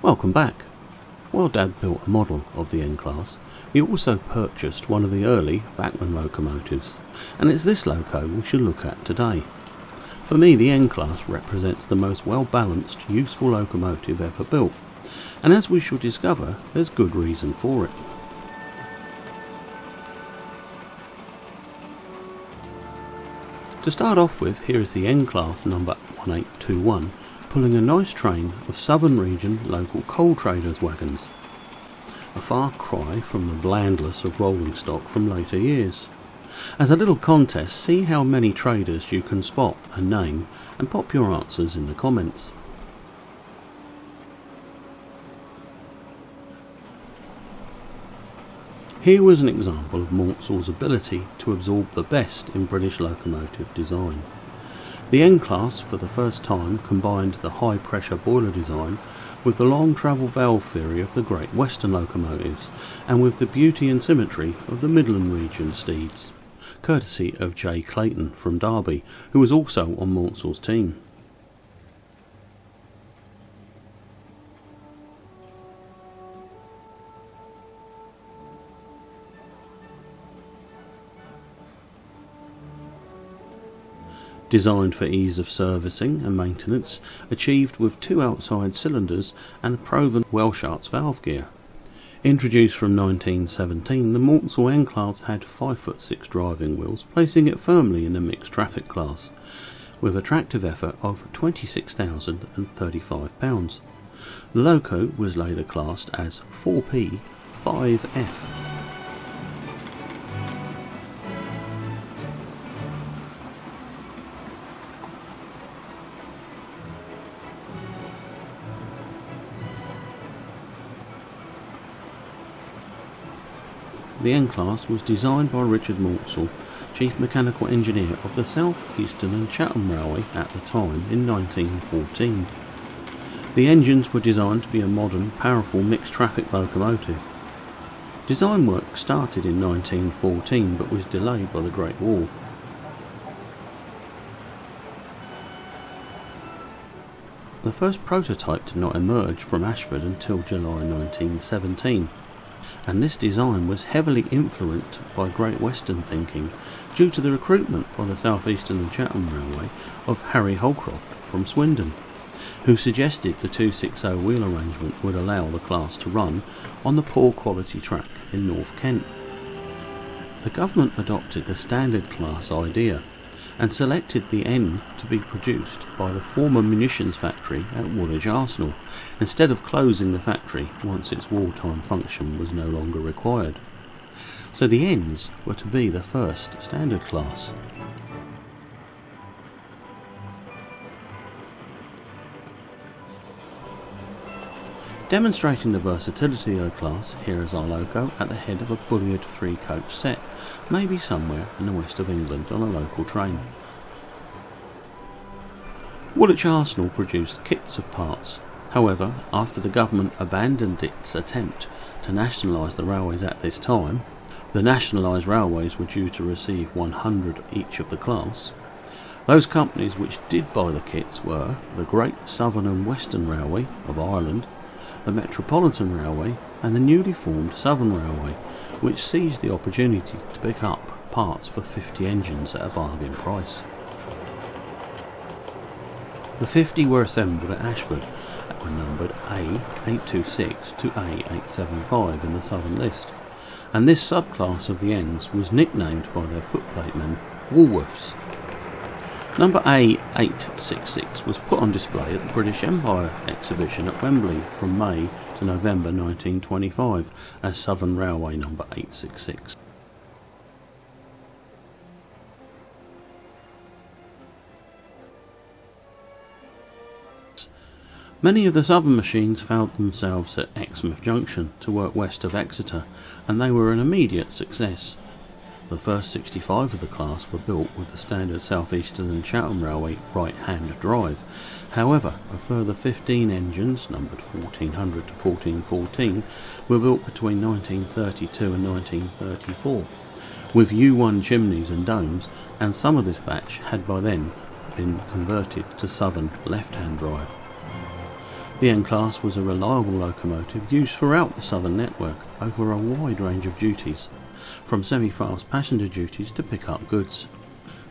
Welcome back. While Dad built a model of the N-Class, he also purchased one of the early Bachmann locomotives, and it's this loco we should look at today. For me, the N-Class represents the most well-balanced, useful locomotive ever built, and as we shall discover, there's good reason for it. To start off with, here is the N-Class number 1821, pulling a nice train of southern region local coal traders' wagons. A far cry from the blandness of rolling stock from later years. As a little contest, see how many traders you can spot and name, and pop your answers in the comments. Here was an example of Maunsell's ability to absorb the best in British locomotive design. The N-Class for the first time combined the high pressure boiler design with the long travel valve theory of the Great Western locomotives, and with the beauty and symmetry of the Midland region steeds, courtesy of J. Clayton from Derby, who was also on Maunsell's team. Designed for ease of servicing and maintenance, achieved with 2 outside cylinders and a proven Welshart's valve gear. Introduced from 1917, the Maunsell N-Class had 5'6" driving wheels, placing it firmly in the mixed traffic class, with a tractive effort of 26,035 pounds. The loco was later classed as 4P 5F. The N-Class was designed by Richard Maunsell, Chief Mechanical Engineer of the South Eastern and Chatham Railway at the time in 1914. The engines were designed to be a modern, powerful mixed traffic locomotive. Design work started in 1914 but was delayed by the Great War. The first prototype did not emerge from Ashford until July 1917. And this design was heavily influenced by Great Western thinking due to the recruitment by the South Eastern and Chatham Railway of Harry Holcroft from Swindon, who suggested the 260 wheel arrangement would allow the class to run on the poor quality track in North Kent. The government adopted the standard class idea and selected the N to be produced by the former munitions factory at Woolwich Arsenal, instead of closing the factory once its wartime function was no longer required. So the Ns were to be the first standard class. Demonstrating the versatility of the class, here is our loco at the head of a bulliard 3-coach set, maybe somewhere in the west of England on a local train. Woolwich Arsenal produced kits of parts. However, after the government abandoned its attempt to nationalise the railways at this time, the nationalised railways were due to receive 100 each of the class. Those companies which did buy the kits were the Great Southern and Western Railway of Ireland, the Metropolitan Railway and the newly formed Southern Railway, which seized the opportunity to pick up parts for 50 engines at a bargain price. The 50 were assembled at Ashford and were numbered A826 to A875 in the Southern list, and this subclass of the Ns was nicknamed by their footplatemen Woolworths. Number A866 was put on display at the British Empire exhibition at Wembley from May to November 1925 as Southern Railway number 866. Many of the southern machines found themselves at Exmouth Junction to work west of Exeter, and they were an immediate success. The first 65 of the class were built with the standard South Eastern and Chatham Railway right-hand drive. However, a further 15 engines, numbered 1400 to 1414, were built between 1932 and 1934, with U1 chimneys and domes, and some of this batch had by then been converted to southern left-hand drive. The N-Class was a reliable locomotive used throughout the southern network over a wide range of duties, from semi-fast passenger duties to pick-up goods.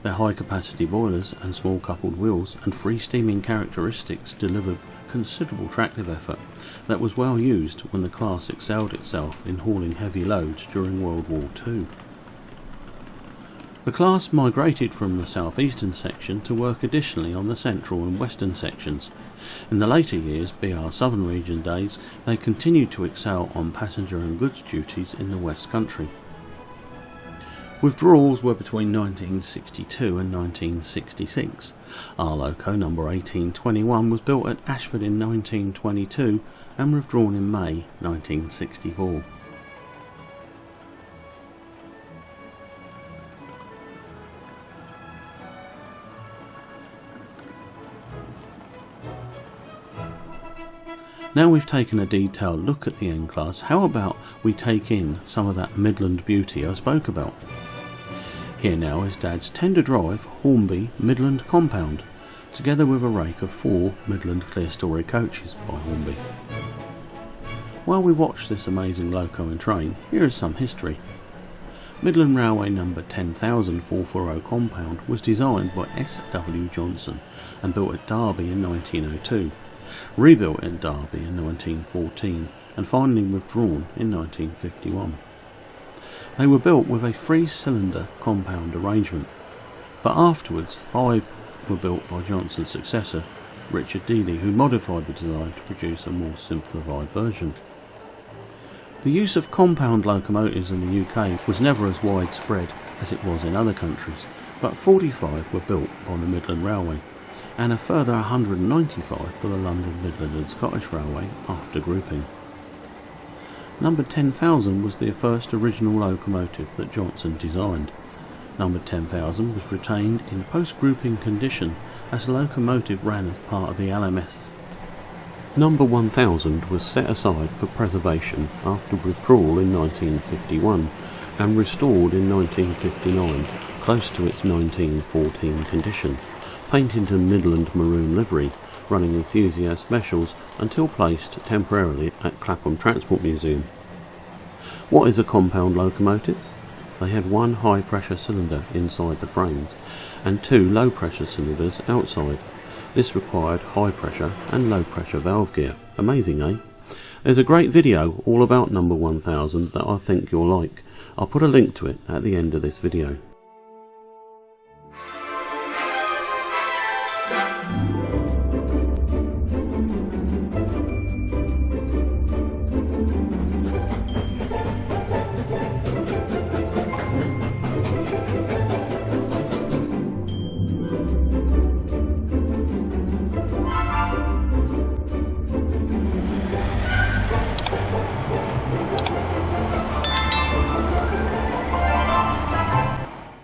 Their high-capacity boilers and small coupled wheels and free steaming characteristics delivered considerable tractive effort that was well used when the class excelled itself in hauling heavy loads during World War II. The class migrated from the southeastern section to work additionally on the central and western sections. In the later years, BR Southern Region days, they continued to excel on passenger and goods duties in the West Country. Withdrawals were between 1962 and 1966. Our loco number 1821 was built at Ashford in 1922 and withdrawn in May 1964. Now we've taken a detailed look at the N-Class, how about we take in some of that Midland beauty I spoke about? Here now is Dad's tender drive Hornby Midland Compound, together with a rake of 4 Midland clear story coaches by Hornby. While we watch this amazing loco and train, here is some history. Midland Railway number 10,440 Compound was designed by S.W. Johnson and built at Derby in 1902. Rebuilt in Derby in 1914 and finally withdrawn in 1951. They were built with a 3-cylinder compound arrangement, but afterwards 5 were built by Johnson's successor, Richard Dealey, who modified the design to produce a more simplified version. The use of compound locomotives in the UK was never as widespread as it was in other countries, but 45 were built by the Midland Railway, and a further 195 for the London, Midland and Scottish Railway after grouping. Number 10,000 was the first original locomotive that Johnson designed. Number 10,000 was retained in post-grouping condition as the locomotive ran as part of the LMS. Number 1000 was set aside for preservation after withdrawal in 1951 and restored in 1959, close to its 1914 condition. Painted in Midland maroon livery, running enthusiast specials until placed temporarily at Clapham Transport Museum. What is a compound locomotive? They had 1 high-pressure cylinder inside the frames and 2 low-pressure cylinders outside. This required high-pressure and low-pressure valve gear. Amazing, eh? There's a great video all about number 1000 that I think you'll like. I'll put a link to it at the end of this video.